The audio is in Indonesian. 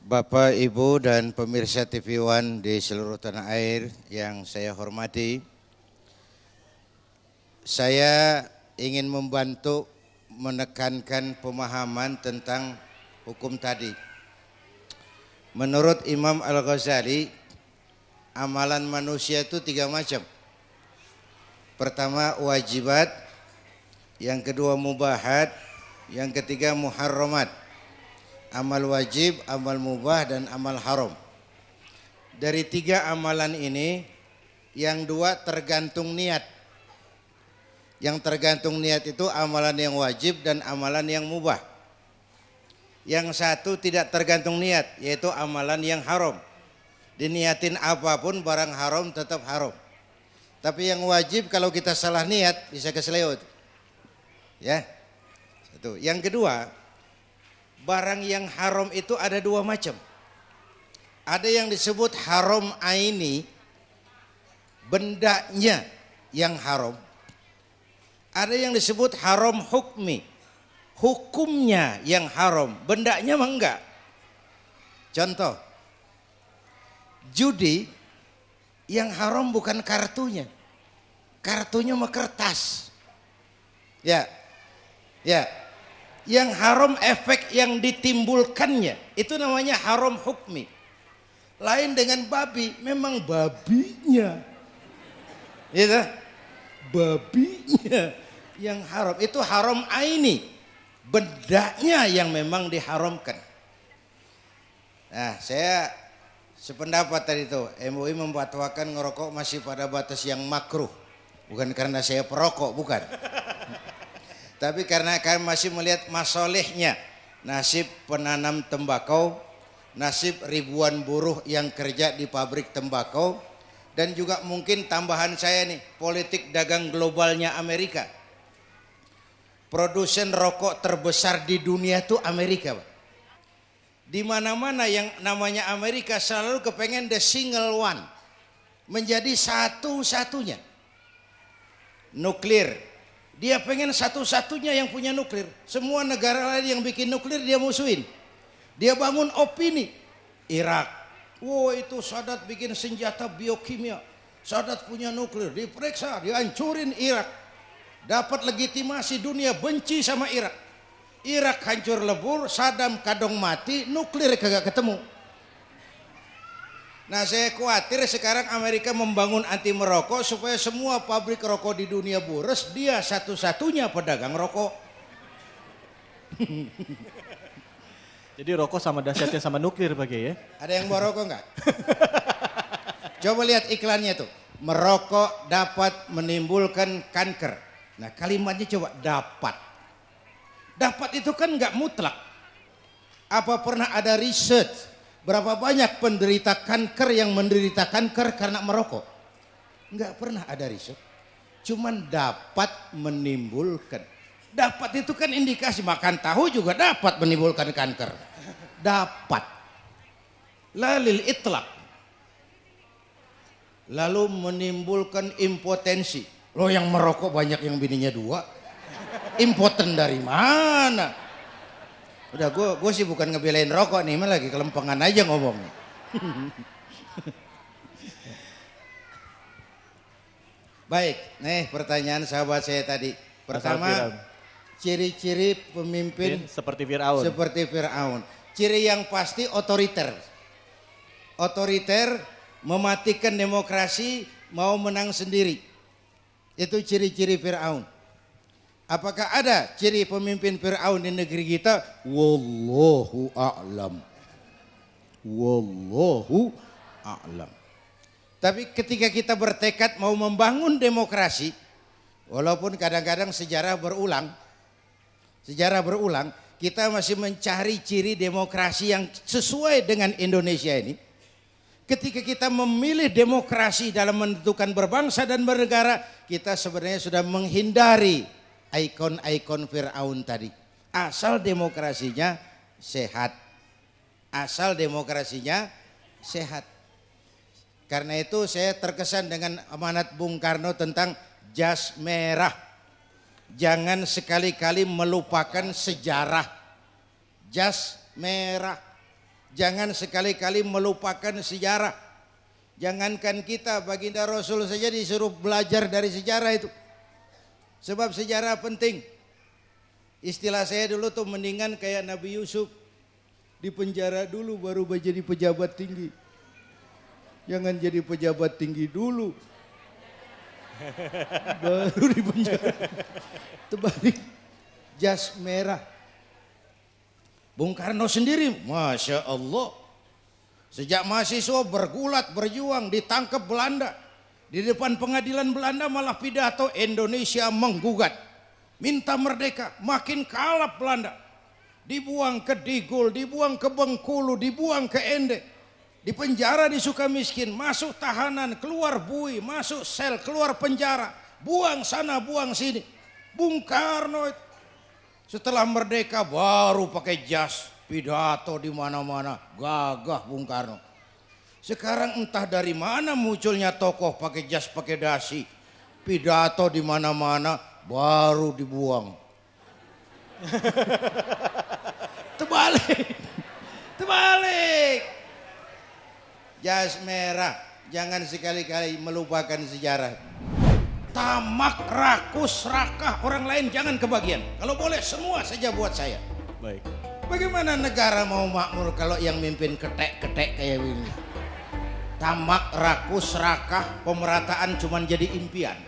Bapak, Ibu, dan pemirsa TV One di seluruh tanah air yang saya hormati, saya ingin membantu menekankan pemahaman tentang hukum tadi. Menurut Imam Al-Ghazali, amalan manusia itu 3 macam. Pertama wajibat, yang kedua mubahat, yang ketiga muharramat. Amal wajib, amal mubah, dan amal haram. Dari 3 amalan ini, yang 2 tergantung niat. Yang tergantung niat itu amalan yang wajib dan amalan yang mubah. Yang 1 tidak tergantung niat, yaitu amalan yang haram. Diniatin apapun barang haram tetap haram. Tapi yang wajib kalau kita salah niat bisa keselewet. Ya. Satu. Yang kedua, barang yang haram itu ada 2 macam. Ada yang disebut haram aini, bendanya yang haram. Ada yang disebut haram hukmi, hukumnya yang haram, bendanya mah enggak. Contoh, judi yang haram bukan kartunya, kartunya mah kertas. Ya. Yang haram efek yang ditimbulkannya, itu namanya haram hukmi. Lain dengan babi, memang babinya, gitu, babinya yang haram, itu haram aini, bendanya yang memang diharamkan. Nah, saya sependapat tadi itu, MUI memfatwakan ngerokok masih pada batas yang makruh, bukan karena saya perokok, bukan. Tapi karena kami masih melihat masalahnya, nasib penanam tembakau, nasib ribuan buruh yang kerja di pabrik tembakau, dan juga mungkin tambahan saya nih, politik dagang globalnya Amerika. Produsen rokok terbesar di dunia itu Amerika, Pak. Di mana-mana yang namanya Amerika selalu kepengen the single one, menjadi satu-satunya. Nuklir. Dia pengen satu-satunya yang punya nuklir. Semua negara lain yang bikin nuklir dia musuhin. Dia bangun opini. Irak, wow itu Sadat bikin senjata biokimia. Sadat punya nuklir, diperiksa, dihancurin Irak. Dapat legitimasi dunia benci sama Irak. Irak hancur lebur, Saddam kadang mati, nuklir kagak ketemu. Nah, saya khawatir sekarang Amerika membangun anti merokok supaya semua pabrik rokok di dunia boros, dia satu-satunya pedagang rokok. Jadi rokok sama dahsyatnya sama nuklir Pak Kiai ya? Ada yang mau rokok enggak? Coba lihat iklannya tuh. Merokok dapat menimbulkan kanker. Nah, kalimatnya coba dapat. Dapat itu kan enggak mutlak. Apa pernah ada riset berapa banyak penderita kanker yang menderita kanker karena merokok? Enggak pernah ada riset. Cuman dapat menimbulkan. Dapat itu kan indikasi, makan tahu juga dapat menimbulkan kanker. Dapat. Lalil itlaq. Lalu menimbulkan impotensi. Loh, yang merokok banyak yang bininya 2. Impoten dari mana? Udah, gue sih bukan ngebelain rokok nih, malah lagi kelempengan aja ngomongnya. Baik, nih pertanyaan sahabat saya tadi. Pertama, ciri-ciri pemimpin seperti Fir'aun. Seperti Fir'aun. Ciri yang pasti otoriter. Otoriter, mematikan demokrasi, mau menang sendiri. Itu ciri-ciri Fir'aun. Apakah ada ciri pemimpin Fir'aun di negeri kita? Wallahu a'lam. Wallahu a'lam. Tapi ketika kita bertekad mau membangun demokrasi, walaupun kadang-kadang sejarah berulang, kita masih mencari ciri demokrasi yang sesuai dengan Indonesia ini. Ketika kita memilih demokrasi dalam menentukan berbangsa dan bernegara, kita sebenarnya sudah menghindari ikon-ikon Fir'aun tadi. Asal demokrasinya sehat. Asal demokrasinya sehat. Karena itu saya terkesan dengan amanat Bung Karno tentang jas merah. Jangan sekali-kali melupakan sejarah. Jas merah. Jangan sekali-kali melupakan sejarah. Jangankan kita, baginda Rasul saja disuruh belajar dari sejarah itu. Sebab sejarah penting. Istilah saya dulu tuh mendingan kayak Nabi Yusuf. Di penjara dulu baru jadi pejabat tinggi. Jangan jadi pejabat tinggi dulu. Baru di penjara. Terbalik. Jas merah. Bung Karno sendiri, Masya Allah. Sejak mahasiswa bergulat, berjuang, ditangkap Belanda. Di depan pengadilan Belanda malah pidato Indonesia menggugat. Minta merdeka, makin kalah Belanda. Dibuang ke Digul, dibuang ke Bengkulu, dibuang ke Ende. Di penjara di Sukamiskin, masuk tahanan, keluar bui, masuk sel, keluar penjara. Buang sana, buang sini. Bung Karno setelah merdeka baru pakai jas, pidato di mana-mana, gagah Bung Karno. Sekarang entah dari mana munculnya tokoh pakai jas, pakai dasi, pidato di mana-mana, baru dibuang. Terbalik. Jas merah, jangan sekali-kali melupakan sejarah. Tamak, rakus, rakah orang lain jangan kebagian. Kalau boleh semua saja buat saya. Baik. Bagaimana negara mau makmur kalau yang mimpin ketek-ketek kayak begini? Tamak, rakus, rakah, pemerataan cuman jadi impian.